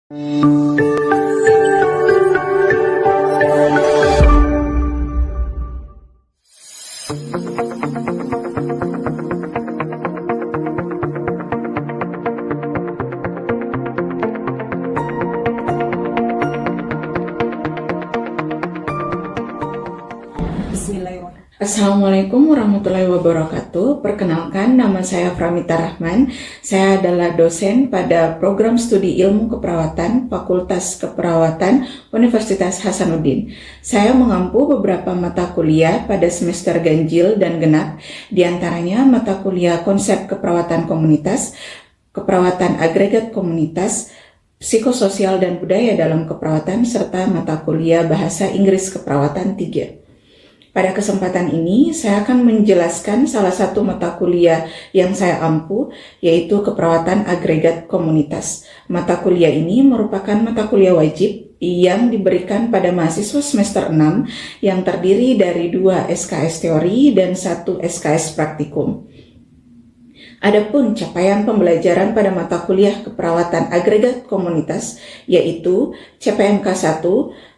Bismillahirrahmanirrahim. Assalamualaikum warahmatullahi wabarakatuh. Perkenalkan, nama saya Pramita Rahman. Saya adalah dosen pada program studi ilmu keperawatan Fakultas Keperawatan Universitas Hasanuddin. Saya mengampu beberapa mata kuliah pada semester ganjil dan genap, diantaranya mata kuliah konsep keperawatan komunitas, keperawatan agregat komunitas, psikososial dan budaya dalam keperawatan, serta mata kuliah bahasa Inggris keperawatan 3. Pada kesempatan ini, saya akan menjelaskan salah satu mata kuliah yang saya ampu, yaitu keperawatan agregat komunitas. Mata kuliah ini merupakan mata kuliah wajib yang diberikan pada mahasiswa semester 6 yang terdiri dari 2 SKS teori dan 1 SKS praktikum. Adapun capaian pembelajaran pada mata kuliah keperawatan agregat komunitas, yaitu CPMK 1,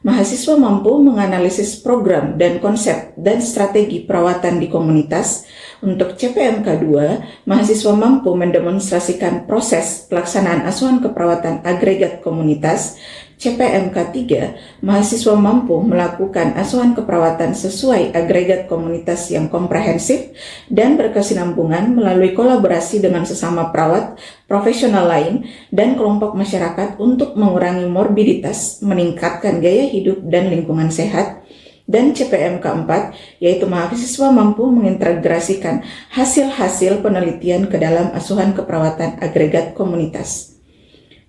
mahasiswa mampu menganalisis program dan konsep dan strategi perawatan di komunitas. Untuk CPMK 2, mahasiswa mampu mendemonstrasikan proses pelaksanaan asuhan keperawatan agregat komunitas. CPMK 3, mahasiswa mampu melakukan asuhan keperawatan sesuai agregat komunitas yang komprehensif dan berkesinambungan melalui kolaborasi dengan sesama perawat, profesional lain, dan kelompok masyarakat untuk mengurangi morbiditas, meningkatkan gaya hidup dan lingkungan sehat. Dan CPMK 4, yaitu mahasiswa mampu mengintegrasikan hasil-hasil penelitian ke dalam asuhan keperawatan agregat komunitas.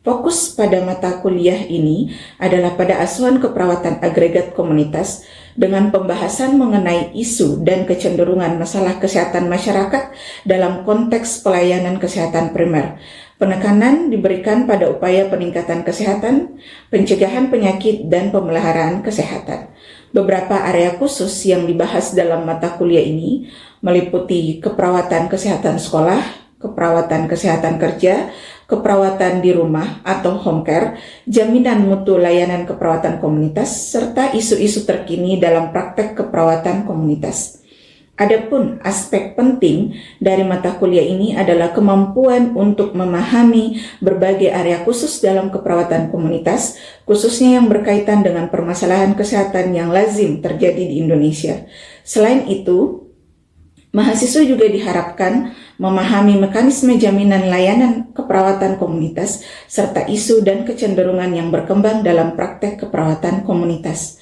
Fokus pada mata kuliah ini adalah pada asuhan keperawatan agregat komunitas dengan pembahasan mengenai isu dan kecenderungan masalah kesehatan masyarakat dalam konteks pelayanan kesehatan primer. Penekanan diberikan pada upaya peningkatan kesehatan, pencegahan penyakit, dan pemeliharaan kesehatan. Beberapa area khusus yang dibahas dalam mata kuliah ini meliputi keperawatan kesehatan sekolah, keperawatan kesehatan kerja, keperawatan di rumah atau home care, jaminan mutu layanan keperawatan komunitas, serta isu-isu terkini dalam praktek keperawatan komunitas. Adapun aspek penting dari mata kuliah ini adalah kemampuan untuk memahami berbagai area khusus dalam keperawatan komunitas, khususnya yang berkaitan dengan permasalahan kesehatan yang lazim terjadi di Indonesia. Selain itu, mahasiswa juga diharapkan memahami mekanisme jaminan layanan keperawatan komunitas serta isu dan kecenderungan yang berkembang dalam praktek keperawatan komunitas.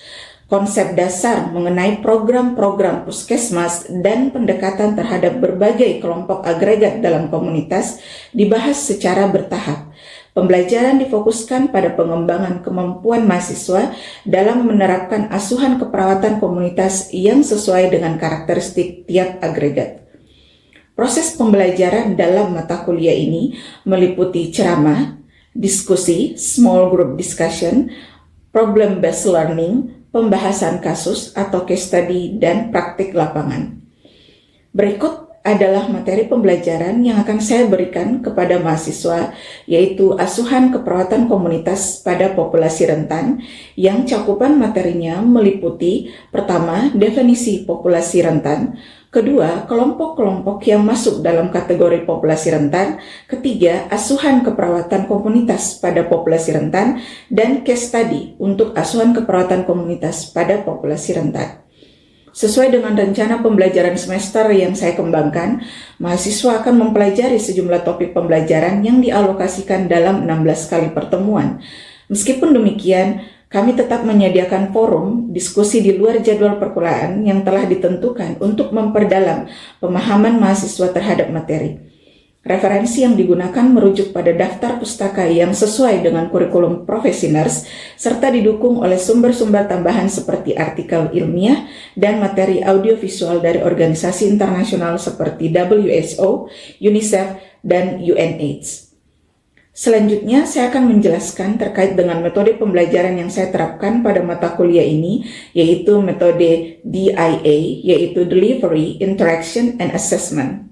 Konsep dasar mengenai program-program puskesmas dan pendekatan terhadap berbagai kelompok agregat dalam komunitas dibahas secara bertahap. Pembelajaran difokuskan pada pengembangan kemampuan mahasiswa dalam menerapkan asuhan keperawatan komunitas yang sesuai dengan karakteristik tiap agregat. Proses pembelajaran dalam mata kuliah ini meliputi ceramah, diskusi, small group discussion, problem-based learning, pembahasan kasus atau case study, dan praktik lapangan. Berikut adalah materi pembelajaran yang akan saya berikan kepada mahasiswa, yaitu asuhan keperawatan komunitas pada populasi rentan, yang cakupan materinya meliputi: pertama, definisi populasi rentan; kedua, kelompok-kelompok yang masuk dalam kategori populasi rentan; ketiga, asuhan keperawatan komunitas pada populasi rentan; dan case study untuk asuhan keperawatan komunitas pada populasi rentan. Sesuai dengan rencana pembelajaran semester yang saya kembangkan, mahasiswa akan mempelajari sejumlah topik pembelajaran yang dialokasikan dalam 16 kali pertemuan. Meskipun demikian, kami tetap menyediakan forum diskusi di luar jadwal perkuliahan yang telah ditentukan untuk memperdalam pemahaman mahasiswa terhadap materi. Referensi yang digunakan merujuk pada daftar pustaka yang sesuai dengan kurikulum Profesiners, serta didukung oleh sumber-sumber tambahan seperti artikel ilmiah dan materi audiovisual dari organisasi internasional seperti WHO, UNICEF, dan UNAIDS. Selanjutnya, saya akan menjelaskan terkait dengan metode pembelajaran yang saya terapkan pada mata kuliah ini, yaitu metode DIA, yaitu Delivery, Interaction, and Assessment.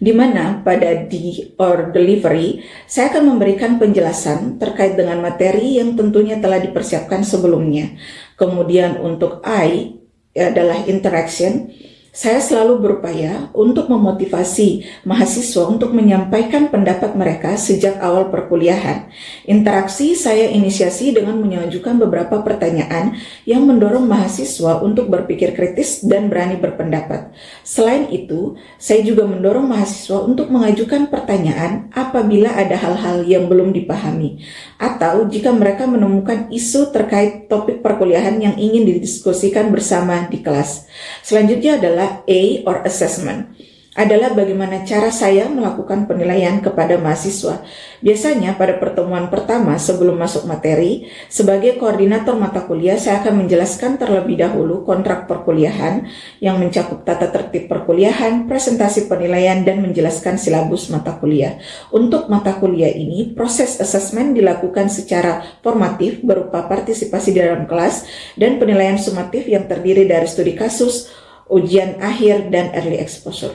di mana pada D or delivery, saya akan memberikan penjelasan terkait dengan materi yang tentunya telah dipersiapkan sebelumnya. Kemudian untuk I adalah interaction, saya selalu berupaya untuk memotivasi mahasiswa untuk menyampaikan pendapat mereka sejak awal perkuliahan. Interaksi saya inisiasi dengan mengajukan beberapa pertanyaan yang mendorong mahasiswa untuk berpikir kritis dan berani berpendapat. Selain itu, saya juga mendorong mahasiswa untuk mengajukan pertanyaan apabila ada hal-hal yang belum dipahami, atau jika mereka menemukan isu terkait topik perkuliahan yang ingin didiskusikan bersama di kelas. Selanjutnya adalah A or assessment. Adalah bagaimana cara saya melakukan penilaian kepada mahasiswa. Biasanya pada pertemuan pertama sebelum masuk materi, sebagai koordinator mata kuliah saya akan menjelaskan terlebih dahulu kontrak perkuliahan yang mencakup tata tertib perkuliahan, presentasi penilaian, dan menjelaskan silabus mata kuliah. Untuk mata kuliah ini, proses asesmen dilakukan secara formatif berupa partisipasi di dalam kelas dan penilaian sumatif yang terdiri dari studi kasus, ujian akhir, dan early exposure.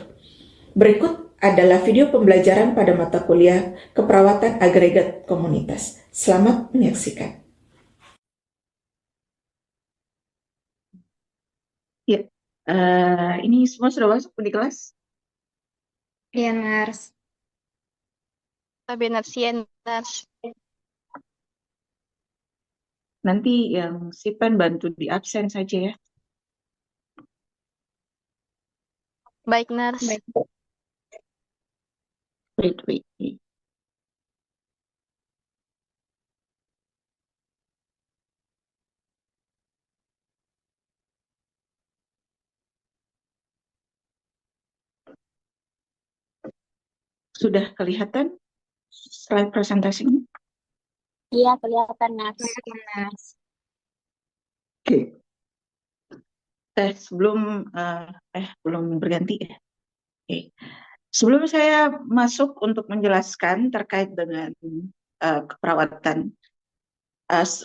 Berikut adalah video pembelajaran pada mata kuliah keperawatan agregat komunitas. Selamat menyaksikan. Ya, ini semua sudah masuk di kelas? Iya, Nars. Benar sih, Nars. Nanti yang Sipan bantu di absen saja ya. Baik, Nars. Baik. Wait. Sudah kelihatan slide presentasinya? Iya, kelihatan, Nars. Nars. Oke. Belum berganti ya. Oke. Sebelum saya masuk untuk menjelaskan terkait dengan keperawatan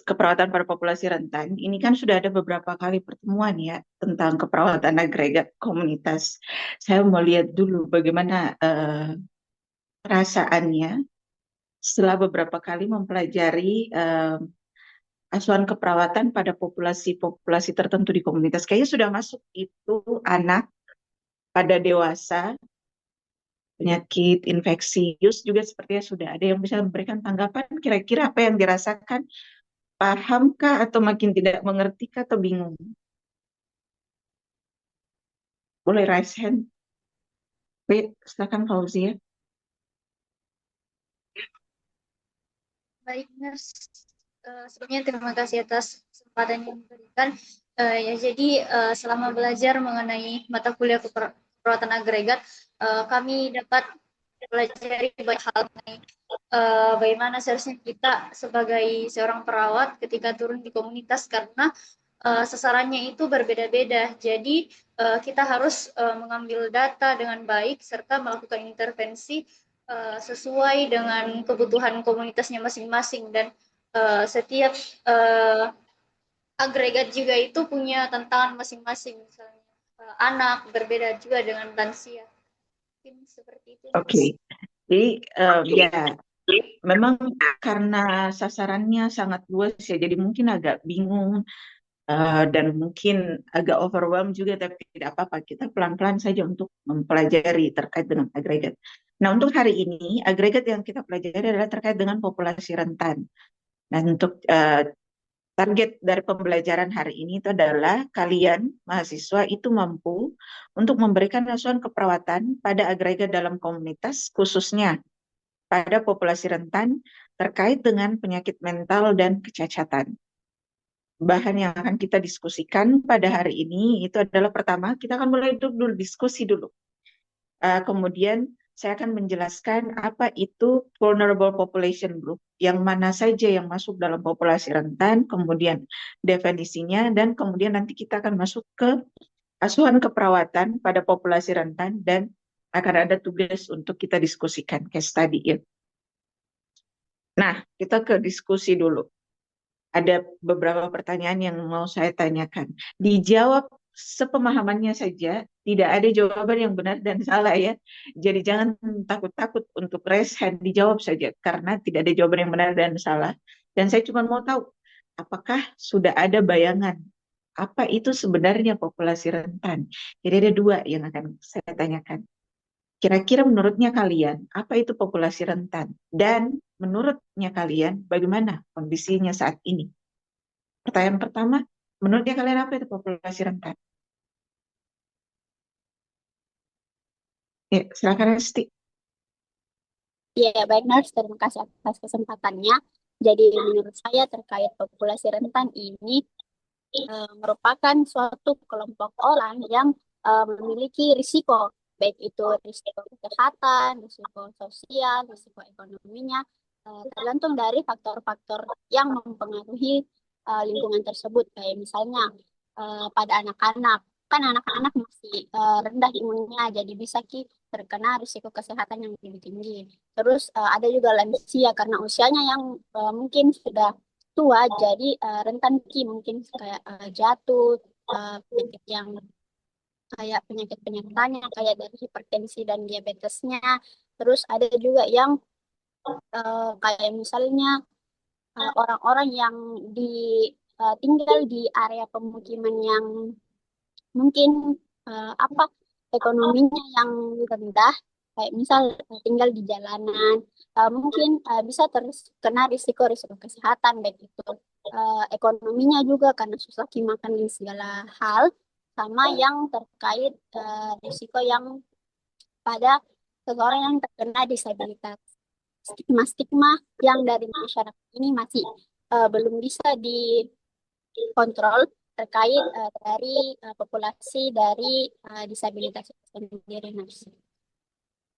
pada populasi rentan, ini kan sudah ada beberapa kali pertemuan ya tentang keperawatan agregat komunitas. Saya mau lihat dulu bagaimana perasaannya setelah beberapa kali mempelajari asuhan keperawatan pada populasi tertentu di komunitas. Kayaknya sudah masuk itu anak, pada dewasa, penyakit infeksius juga sepertinya sudah ada yang bisa memberikan tanggapan kira-kira apa yang dirasakan, pahamkah atau makin tidak mengertikah atau bingung? Boleh raise hand. Baik, silakan Fauzia. Baik, Nars. Sebelumnya terima kasih atas kesempatan yang diberikan. Jadi selama belajar mengenai mata kuliah keperawatan agregat, kami dapat pelajari banyak hal mengenai bagaimana seharusnya kita sebagai seorang perawat ketika turun di komunitas, karena sasarannya itu berbeda-beda. Jadi kita harus mengambil data dengan baik serta melakukan intervensi sesuai dengan kebutuhan komunitasnya masing-masing, dan setiap agregat juga itu punya tantangan masing-masing. Misalnya anak berbeda juga dengan lansia. Mungkin seperti itu. Oke. Jadi ya memang karena sasarannya sangat luas ya, jadi mungkin agak bingung dan mungkin agak overwhelmed juga, tapi tidak apa-apa, kita pelan-pelan saja untuk mempelajari terkait dengan agregat. Nah, untuk hari ini agregat yang kita pelajari adalah terkait dengan populasi rentan. Nah, untuk target dari pembelajaran hari ini itu adalah kalian mahasiswa itu mampu untuk memberikan asuhan keperawatan pada agregat dalam komunitas, khususnya pada populasi rentan terkait dengan penyakit mental dan kecacatan. Bahan yang akan kita diskusikan pada hari ini itu adalah, pertama, kita akan mulai dulu diskusi dulu. Kemudian saya akan menjelaskan apa itu vulnerable population group, yang mana saja yang masuk dalam populasi rentan, kemudian definisinya, dan kemudian nanti kita akan masuk ke asuhan keperawatan pada populasi rentan, dan akan ada tugas untuk kita diskusikan case study ya. Nah, kita ke diskusi dulu. Ada beberapa pertanyaan yang mau saya tanyakan. Dijawab sepemahamannya saja, Tidak ada jawaban yang benar dan salah ya. Jadi jangan takut-takut untuk raise hand, dijawab saja karena tidak ada jawaban yang benar dan salah. Dan saya cuma mau tahu, apakah sudah ada bayangan apa itu sebenarnya populasi rentan? Jadi ada dua yang akan saya tanyakan. Kira-kira menurutnya kalian, apa itu populasi rentan? Dan menurutnya kalian, bagaimana kondisinya saat ini? Pertanyaan pertama, menurutnya kalian apa itu populasi rentan? Ya, silakan Resti. Ya, baik Nars, terima kasih atas kesempatannya. Jadi menurut saya terkait populasi rentan ini merupakan suatu kelompok orang yang memiliki risiko, baik itu risiko kesehatan, risiko sosial, risiko ekonominya, tergantung dari faktor-faktor yang mempengaruhi lingkungan tersebut. Kayak misalnya pada anak-anak, kan anak-anak masih rendah imunnya, jadi bisa terkena risiko kesehatan yang lebih tinggi. Terus ada juga lansia karena usianya yang mungkin sudah tua, jadi rentan mungkin kayak jatuh, penyakit yang kayak penyakit-penyakit lainnya kayak dari hipertensi dan diabetesnya. Terus ada juga yang kayak misalnya orang-orang yang di tinggal di area pemukiman yang mungkin apa ekonominya yang rendah, kayak misal tinggal di jalanan, mungkin bisa terkena risiko-risiko kesehatan, baik itu ekonominya juga karena susah makan dan segala hal, sama yang terkait risiko yang pada seseorang yang terkena disabilitas. Stigma-stigma yang dari masyarakat ini masih belum bisa dikontrol terkait dari populasi dari disabilitas itu sendiri, Nas.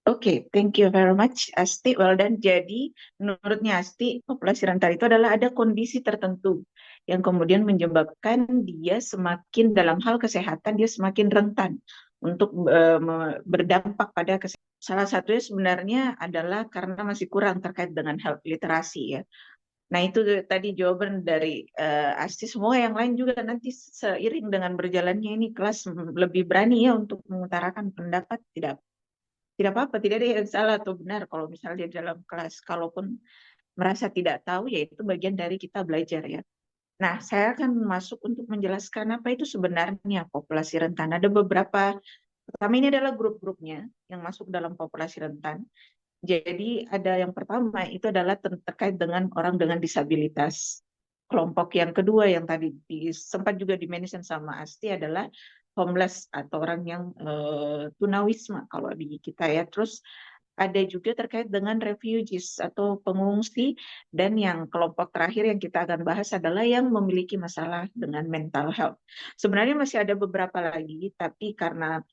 Oke, thank you very much, Asti. Well done. Jadi, menurutnya Asti, populasi rentan itu adalah ada kondisi tertentu yang kemudian menyebabkan dia semakin dalam hal kesehatan, dia semakin rentan untuk berdampak pada kesehatan. Salah satunya sebenarnya adalah karena masih kurang terkait dengan health literasi ya. Nah, itu tadi jawaban dari Asti. Semua yang lain juga nanti seiring dengan berjalannya ini kelas lebih berani ya untuk mengutarakan pendapat. Tidak apa-apa, tidak ada yang salah atau benar kalau misalnya dalam kelas. Kalaupun merasa tidak tahu, ya itu bagian dari kita belajar ya. Nah, saya akan masuk untuk menjelaskan apa itu sebenarnya populasi rentan. Ada beberapa, pertama ini adalah grup-grupnya yang masuk dalam populasi rentan. Jadi ada yang pertama itu adalah terkait dengan orang dengan disabilitas. Kelompok yang kedua yang tadi sempat juga dimention sama Asti adalah homeless atau orang yang tunawisma kalau di kita ya. Terus ada juga terkait dengan refugees atau pengungsi, dan yang kelompok terakhir yang kita akan bahas adalah yang memiliki masalah dengan mental health. Sebenarnya masih ada beberapa lagi, tapi karena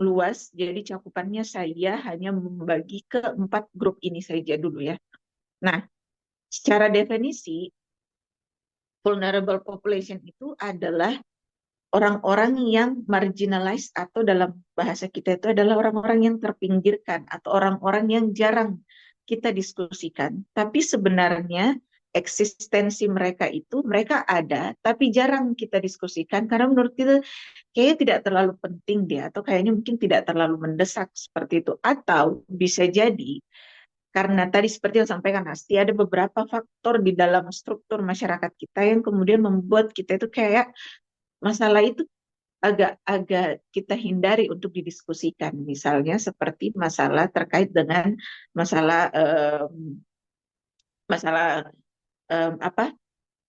luas, jadi cakupannya saya hanya membagi ke 4 grup ini saja dulu ya. Nah, secara definisi, vulnerable population itu adalah orang-orang yang marginalized atau dalam bahasa kita itu adalah orang-orang yang terpinggirkan atau orang-orang yang jarang kita diskusikan. Tapi sebenarnya eksistensi mereka itu, mereka ada, tapi jarang kita diskusikan karena menurut kita kayaknya tidak terlalu penting dia, atau kayaknya mungkin tidak terlalu mendesak seperti itu. Atau bisa jadi karena tadi seperti yang sampaikan Asti, ada beberapa faktor di dalam struktur masyarakat kita yang kemudian membuat kita itu kayak masalah itu agak-agak kita hindari untuk didiskusikan. Misalnya seperti masalah terkait dengan masalah masalah apa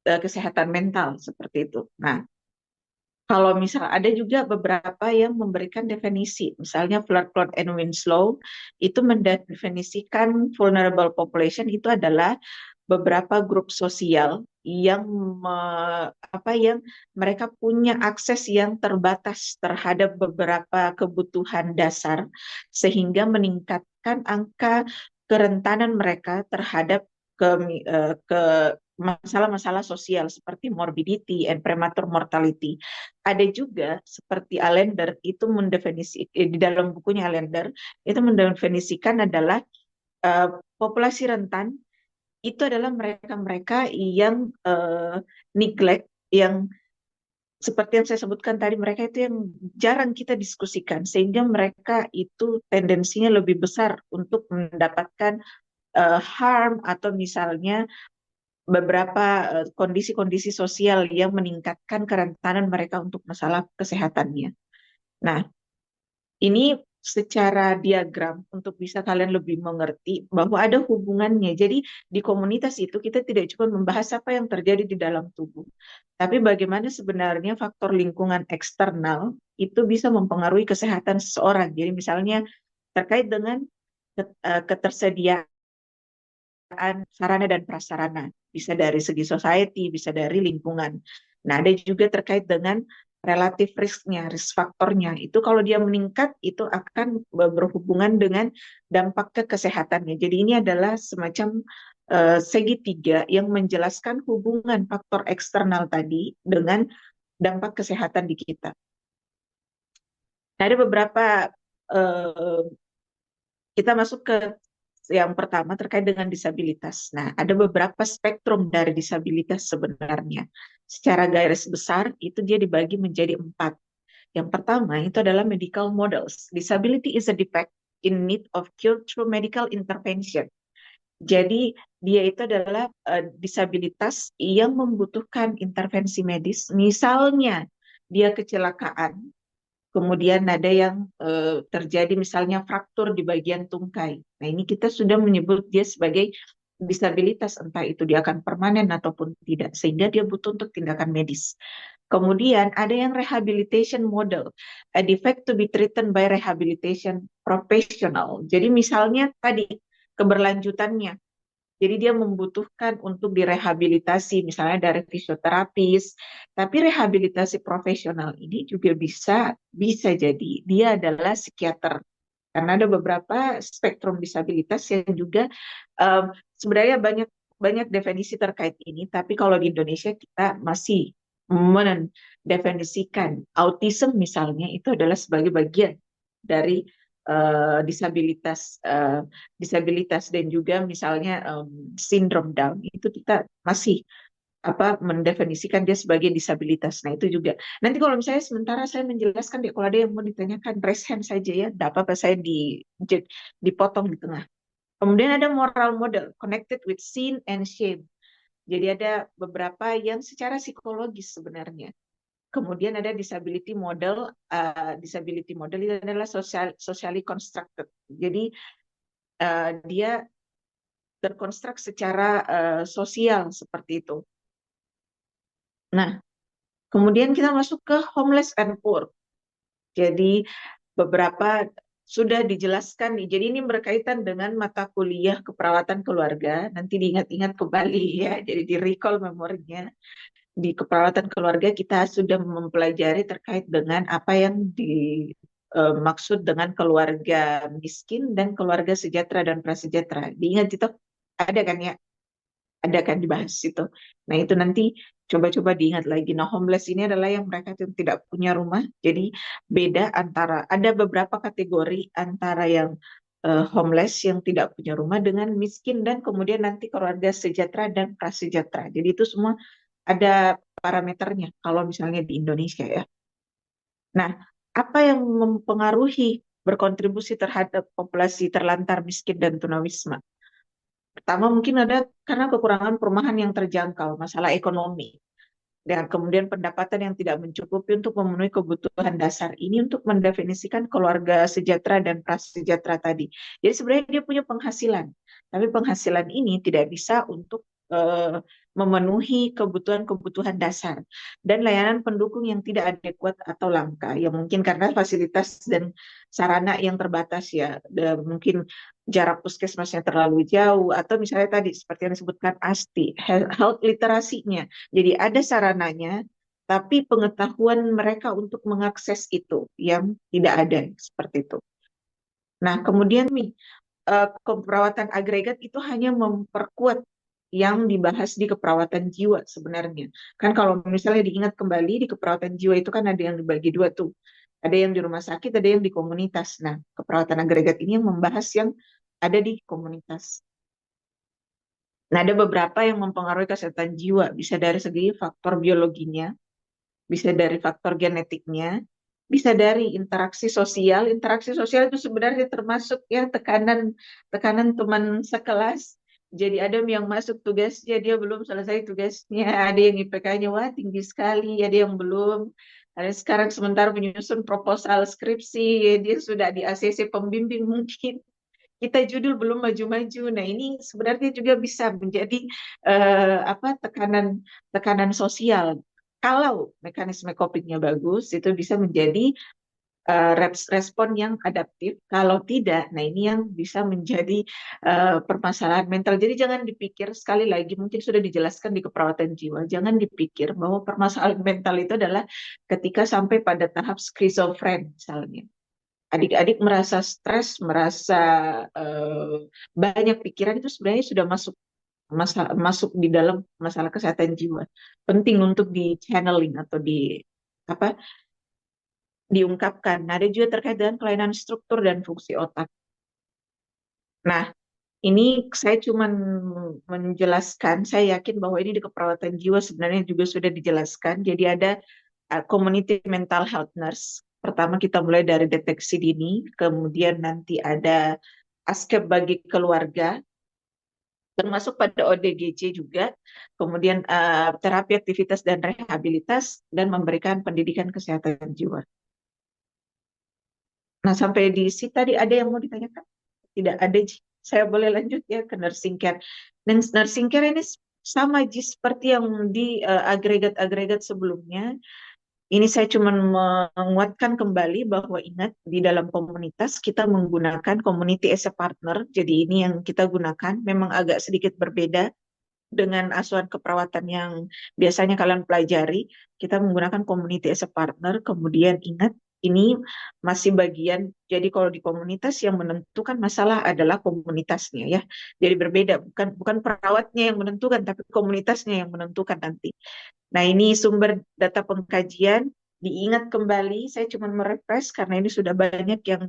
kesehatan mental seperti itu. Nah, kalau misal ada juga beberapa yang memberikan definisi, misalnya Flood and Winslow itu mendefinisikan vulnerable population itu adalah beberapa grup sosial yang yang mereka punya akses yang terbatas terhadap beberapa kebutuhan dasar sehingga meningkatkan angka kerentanan mereka terhadap ke masalah-masalah sosial seperti morbidity and premature mortality. Ada juga seperti Allender itu mendefinisi di dalam bukunya Allender itu mendefinisikan adalah populasi rentan itu adalah mereka-mereka yang neglect, yang seperti yang saya sebutkan tadi, mereka itu yang jarang kita diskusikan, sehingga mereka itu tendensinya lebih besar untuk mendapatkan harm atau misalnya beberapa kondisi-kondisi sosial yang meningkatkan kerentanan mereka untuk masalah kesehatannya. Nah, ini secara diagram untuk bisa kalian lebih mengerti bahwa ada hubungannya. Jadi di komunitas itu kita tidak cuma membahas apa yang terjadi di dalam tubuh, tapi bagaimana sebenarnya faktor lingkungan eksternal itu bisa mempengaruhi kesehatan seseorang. Jadi misalnya terkait dengan ketersediaan sarana dan prasarana, bisa dari segi society, bisa dari lingkungan. Nah, ada juga terkait dengan relatif risknya, risk faktornya. Itu kalau dia meningkat, itu akan berhubungan dengan dampak ke kesehatannya. Jadi ini adalah semacam segitiga yang menjelaskan hubungan faktor eksternal tadi dengan dampak kesehatan di kita. Nah, ada beberapa, kita masuk ke yang pertama terkait dengan disabilitas. Nah, ada beberapa spektrum dari disabilitas sebenarnya. Secara garis besar, itu dia dibagi menjadi 4. Yang pertama, itu adalah medical models. Disability is a defect in need of cure through medical intervention. Jadi, dia itu adalah disabilitas yang membutuhkan intervensi medis. Misalnya, dia kecelakaan, kemudian ada yang terjadi misalnya fraktur di bagian tungkai. Nah, ini kita sudah menyebut dia sebagai disabilitas, entah itu dia akan permanen ataupun tidak, sehingga dia butuh untuk tindakan medis. Kemudian ada yang rehabilitation model, a defect to be treated by rehabilitation professional. Jadi misalnya tadi keberlanjutannya, jadi dia membutuhkan untuk direhabilitasi, misalnya dari fisioterapis. Tapi rehabilitasi profesional ini juga bisa jadi dia adalah psikiater. Karena ada beberapa spektrum disabilitas yang juga sebenarnya banyak banyak definisi terkait ini. Tapi kalau di Indonesia kita masih mendefinisikan autism misalnya itu adalah sebagai bagian dari disabilitas dan juga misalnya sindrom Down itu kita masih mendefinisikan dia sebagai disabilitas. Nah itu juga. Nanti kalau misalnya sementara saya menjelaskan deh, kalau ada yang mau ditanyakan raise hand saja ya, tidak apa-apa saya dipotong di tengah. Kemudian ada moral model, connected with sin and shame. Jadi ada beberapa yang secara psikologis sebenarnya. Kemudian ada disability model. Disability model itu adalah socially constructed. Jadi dia terkonstruk secara sosial seperti itu. Nah, kemudian kita masuk ke homeless and poor. Jadi beberapa sudah dijelaskan nih. Jadi ini berkaitan dengan mata kuliah keperawatan keluarga. Nanti diingat-ingat kembali ya. Jadi di recall memorinya. Di keperawatan keluarga kita sudah mempelajari terkait dengan apa yang dimaksud dengan keluarga miskin dan keluarga sejahtera dan prasejahtera. Diingat itu ada kan ya? Ada kan dibahas itu. Nah itu nanti coba-coba diingat lagi. Nah homeless ini adalah yang mereka yang tidak punya rumah. Jadi beda antara, ada beberapa kategori antara yang homeless yang tidak punya rumah dengan miskin dan kemudian nanti keluarga sejahtera dan prasejahtera. Jadi itu semua ada parameternya kalau misalnya di Indonesia ya. Nah, apa yang mempengaruhi berkontribusi terhadap populasi terlantar miskin dan tunawisma? Pertama mungkin ada karena kekurangan perumahan yang terjangkau, masalah ekonomi, dan kemudian pendapatan yang tidak mencukupi untuk memenuhi kebutuhan dasar ini untuk mendefinisikan keluarga sejahtera dan prasejahtera tadi. Jadi sebenarnya dia punya penghasilan, tapi penghasilan ini tidak bisa untuk memenuhi kebutuhan-kebutuhan dasar dan layanan pendukung yang tidak adekuat atau langka, ya mungkin karena fasilitas dan sarana yang terbatas ya, mungkin jarak puskesmasnya terlalu jauh atau misalnya tadi seperti yang disebutkan ASTI, health literasinya. Jadi ada sarananya, tapi pengetahuan mereka untuk mengakses itu yang tidak ada seperti itu. Nah, kemudian keperawatan agregat itu hanya memperkuat yang dibahas di keperawatan jiwa sebenarnya. Kan kalau misalnya diingat kembali di keperawatan jiwa itu kan ada yang dibagi dua tuh. Ada yang di rumah sakit, ada yang di komunitas. Nah, keperawatan agregat ini yang membahas yang ada di komunitas. Nah, ada beberapa yang mempengaruhi kesehatan jiwa, bisa dari segi faktor biologinya, bisa dari faktor genetiknya, bisa dari interaksi sosial. Interaksi sosial itu sebenarnya termasuk ya tekanan tekanan teman sekelas. Jadi ada yang masuk tugasnya dia belum selesai tugasnya, ada yang IPK-nya wah tinggi sekali, ada yang belum. Ada sekarang sementara menyusun proposal skripsi, ya dia sudah di ACC pembimbing mungkin. Kita judul belum maju-maju. Nah, ini sebenarnya juga bisa menjadi apa tekanan tekanan sosial. Kalau mekanisme copingnya bagus, itu bisa menjadi respon yang adaptif. Kalau tidak, nah ini yang bisa menjadi permasalahan mental. Jadi jangan dipikir, sekali lagi mungkin sudah dijelaskan di keperawatan jiwa, jangan dipikir bahwa permasalahan mental itu adalah ketika sampai pada tahap skizofren misalnya. Adik-adik merasa stres, merasa eh, banyak pikiran, itu sebenarnya sudah masuk di dalam masalah kesehatan jiwa. Penting untuk di channeling atau di apa diungkapkan. Nah, ada juga terkait dengan kelainan struktur dan fungsi otak. Nah, ini saya cuma menjelaskan, saya yakin bahwa ini di keperawatan jiwa sebenarnya juga sudah dijelaskan. Jadi ada community mental health nurse. Pertama kita mulai dari deteksi dini, kemudian nanti ada askep bagi keluarga, termasuk pada ODGJ juga, kemudian terapi aktivitas dan rehabilitas, dan memberikan pendidikan kesehatan jiwa. Nah, sampai di sini tadi ada yang mau ditanyakan? Tidak ada, Ji. Saya boleh lanjut ya ke nursing care. Dan nursing care ini sama, Ji, seperti yang di agregat-agregat sebelumnya. Ini saya cuma menguatkan kembali bahwa ingat di dalam komunitas kita menggunakan community as a partner. Jadi ini yang kita gunakan memang agak sedikit berbeda dengan asuhan keperawatan yang biasanya kalian pelajari. Kita menggunakan community as a partner. Kemudian ingat ini masih bagian. Jadi kalau di komunitas yang menentukan masalah adalah komunitasnya ya. Jadi berbeda, bukan perawatnya yang menentukan, tapi komunitasnya yang menentukan nanti. Nah, ini sumber data pengkajian, diingat kembali, saya cuma merefresh karena ini sudah banyak yang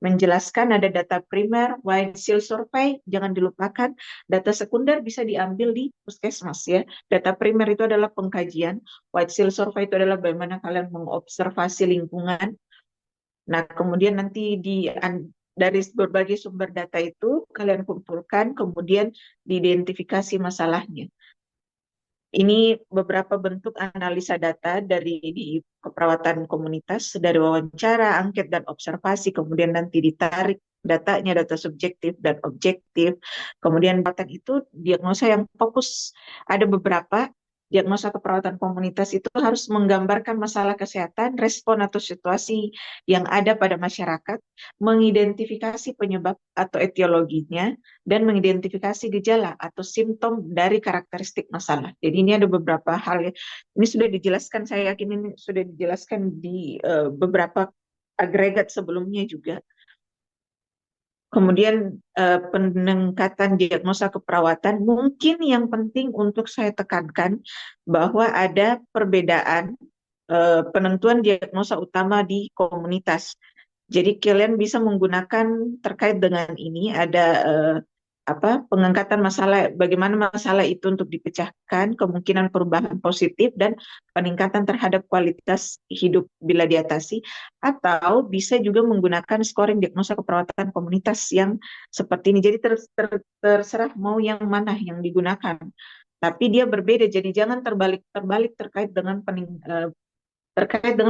menjelaskan, ada data primer, wide seal survey, jangan dilupakan, data sekunder bisa diambil di puskesmas ya. Data primer itu adalah pengkajian, wide seal survey itu adalah bagaimana kalian mengobservasi lingkungan. Nah, kemudian nanti dari berbagai sumber data itu kalian kumpulkan, kemudian diidentifikasi masalahnya. Ini beberapa bentuk analisa data dari di keperawatan komunitas, dari wawancara, angket, dan observasi, kemudian nanti ditarik datanya, data subjektif dan objektif. Kemudian perawatan itu diagnosa yang fokus, ada beberapa diagnosa keperawatan komunitas itu harus menggambarkan masalah kesehatan, respon atau situasi yang ada pada masyarakat, mengidentifikasi penyebab atau etiologinya, dan mengidentifikasi gejala atau simptom dari karakteristik masalah. Jadi ini ada beberapa hal ya. Ini sudah dijelaskan, saya yakin ini sudah dijelaskan di beberapa agregat sebelumnya juga. Kemudian peningkatan diagnosa keperawatan, mungkin yang penting untuk saya tekankan bahwa ada perbedaan penentuan diagnosa utama di komunitas. Jadi kalian bisa menggunakan terkait dengan ini ada pengangkatan masalah, bagaimana masalah itu untuk dipecahkan, kemungkinan perubahan positif dan peningkatan terhadap kualitas hidup bila diatasi, atau bisa juga menggunakan scoring diagnosa keperawatan komunitas yang seperti ini. Jadi terserah mau yang mana yang digunakan. Tapi dia berbeda, jadi jangan terbalik terkait dengan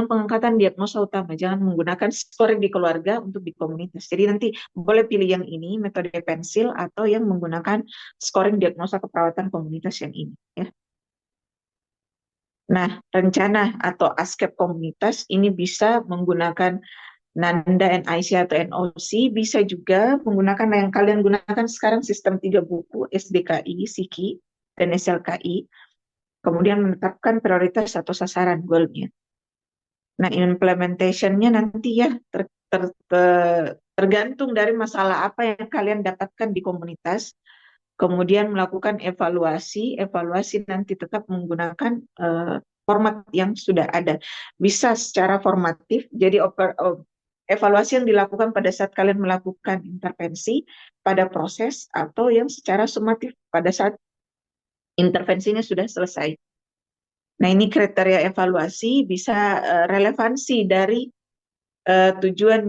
pengangkatan diagnosa utama. Jangan menggunakan scoring di keluarga untuk di komunitas. Jadi nanti boleh pilih yang ini, metode pensil, atau yang menggunakan scoring diagnosa keperawatan komunitas yang ini. Ya. Nah, rencana atau askep komunitas ini bisa menggunakan Nanda NIC atau NOC, bisa juga menggunakan yang kalian gunakan sekarang sistem 3 buku, SDKI, SIKI, dan SLKI, kemudian menetapkan prioritas atau sasaran goal-nya. Nah, implementation-nya nanti ya tergantung dari masalah apa yang kalian dapatkan di komunitas. Kemudian melakukan evaluasi nanti tetap menggunakan format yang sudah ada. Bisa secara formatif, jadi evaluasi yang dilakukan pada saat kalian melakukan intervensi pada proses, atau yang secara sumatif pada saat intervensinya sudah selesai. Nah, ini kriteria evaluasi bisa relevansi dari tujuan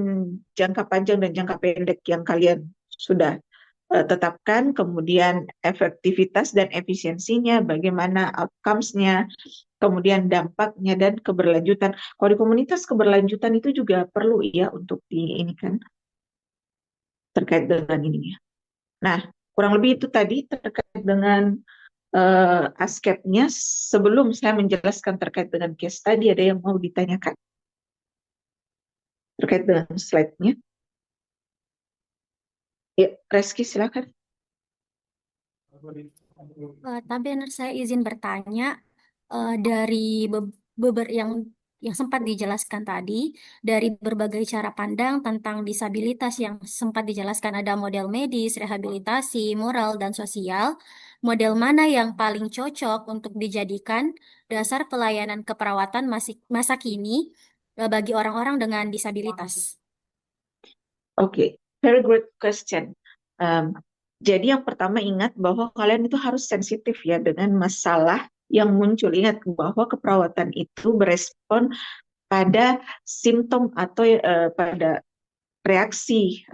jangka panjang dan jangka pendek yang kalian sudah tetapkan, kemudian efektivitas dan efisiensinya, bagaimana outcomes-nya, kemudian dampaknya dan keberlanjutan. Kalau di komunitas keberlanjutan itu juga perlu ya untuk di ini kan terkait dengan ininya. Nah, kurang lebih itu tadi terkait dengan askepnya. Sebelum saya menjelaskan terkait dengan case tadi, ada yang mau ditanyakan terkait dengan slide-nya? Ya, Reski silakan. Tapi saya izin bertanya dari yang sempat dijelaskan tadi, dari berbagai cara pandang tentang disabilitas yang sempat dijelaskan ada model medis, rehabilitasi, moral, dan sosial. Model mana yang paling cocok untuk dijadikan dasar pelayanan keperawatan masa kini bagi orang-orang dengan disabilitas? Oke, very good question. Um, jadi yang pertama ingat bahwa kalian itu harus sensitif ya dengan masalah yang muncul. Ingat bahwa keperawatan itu berespon pada simptom atau pada reaksi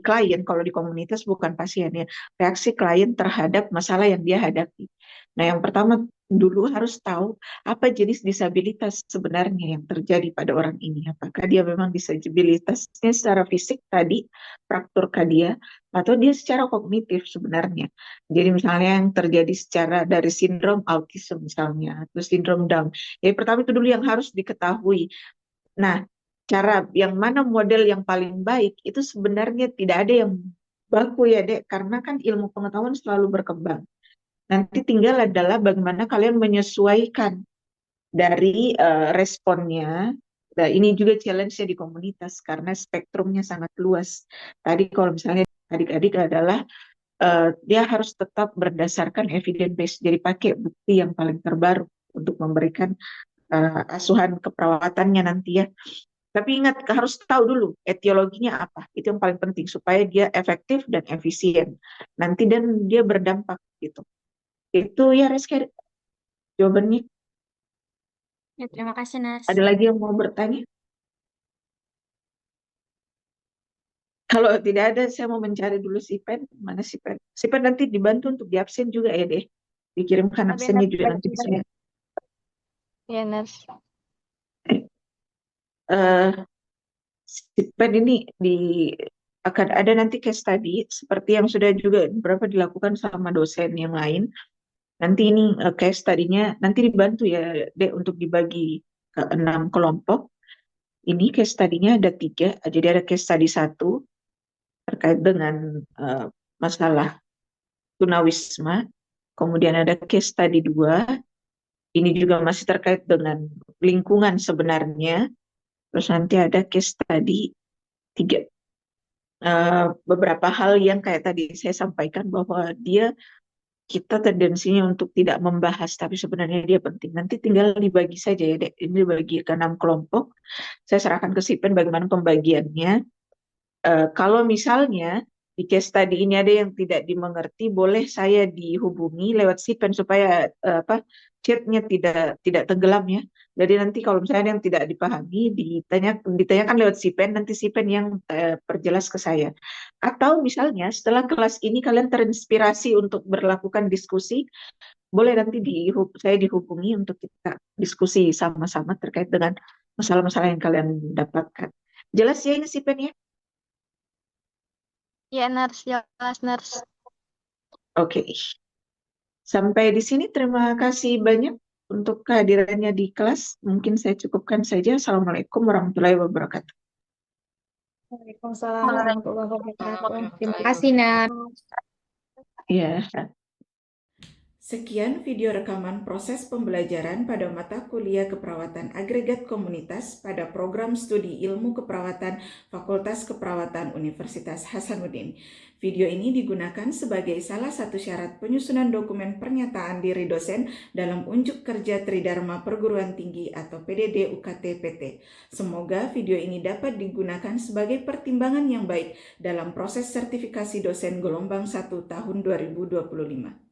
klien. Kalau di komunitas bukan pasiennya, reaksi klien terhadap masalah yang dia hadapi. Nah, yang pertama dulu harus tahu apa jenis disabilitas sebenarnya yang terjadi pada orang ini. Apakah dia memang disabilitasnya secara fisik tadi, fraktur kardia, atau dia secara kognitif sebenarnya. Jadi misalnya yang terjadi secara dari sindrom autism misalnya, atau sindrom Down. Jadi pertama itu dulu yang harus diketahui. Nah, cara yang mana model yang paling baik itu sebenarnya tidak ada yang baku ya, Dek, karena kan ilmu pengetahuan selalu berkembang. Nanti tinggal adalah bagaimana kalian menyesuaikan dari responnya. Nah, ini juga challenge-nya di komunitas karena spektrumnya sangat luas. Tadi kalau misalnya adik-adik adalah dia harus tetap berdasarkan evidence base, jadi pakai bukti yang paling terbaru untuk memberikan asuhan keperawatannya nanti ya. Tapi ingat, harus tahu dulu etiologinya apa. Itu yang paling penting supaya dia efektif dan efisien. Nanti dan dia berdampak gitu. Itu ya Reski jawabannya. Ya, terima kasih, Nurse. Ada lagi yang mau bertanya? Kalau tidak ada, saya mau mencari dulu si pen. Mana si pen? Si pen nanti dibantu untuk di absen juga ya deh. Dikirimkan absennya juga nanti bisa. Ya, Nurse. Si pen ini akan ada nanti case study seperti yang sudah juga beberapa dilakukan sama dosen yang lain. Nanti ini case study-nya nanti dibantu ya Dek untuk dibagi ke 6 kelompok. Ini case study-nya ada 3. Jadi ada case study 1 terkait dengan masalah tunawisma. Kemudian ada case study 2. Ini juga masih terkait dengan lingkungan sebenarnya. Terus nanti ada case study 3. Beberapa hal yang kayak tadi saya sampaikan bahwa kita tendensinya untuk tidak membahas, tapi sebenarnya dia penting. Nanti tinggal dibagi saja ya, Dek. Ini dibagi ke 6 kelompok. Saya serahkan ke Sipen bagaimana pembagiannya. Kalau misalnya di case tadi ini ada yang tidak dimengerti, boleh saya dihubungi lewat Sipen supaya chatnya tidak tenggelam ya. Jadi nanti kalau misalnya ada yang tidak dipahami, ditanyakan lewat Sipen, nanti Sipen yang perjelas ke saya. Atau misalnya setelah kelas ini kalian terinspirasi untuk berlakukan diskusi, boleh nanti saya dihubungi untuk kita diskusi sama-sama terkait dengan masalah-masalah yang kalian dapatkan. Jelas ya ini Sipen ya? Ya, Nurse. Jelas, Nurse. Oke. Sampai di sini terima kasih banyak untuk kehadirannya di kelas. Mungkin saya cukupkan saja. Assalamualaikum warahmatullahi wabarakatuh. Waalaikumsalam warahmatullahi wabarakatuh. Terima kasih, Nar. Ya. Sekian video rekaman proses pembelajaran pada mata kuliah keperawatan agregat komunitas pada program studi ilmu keperawatan Fakultas Keperawatan Universitas Hasanuddin. Video ini digunakan sebagai salah satu syarat penyusunan dokumen pernyataan diri dosen dalam unjuk kerja Tridharma Perguruan Tinggi atau PDD UKT PT. Semoga video ini dapat digunakan sebagai pertimbangan yang baik dalam proses sertifikasi dosen gelombang 1 tahun 2025.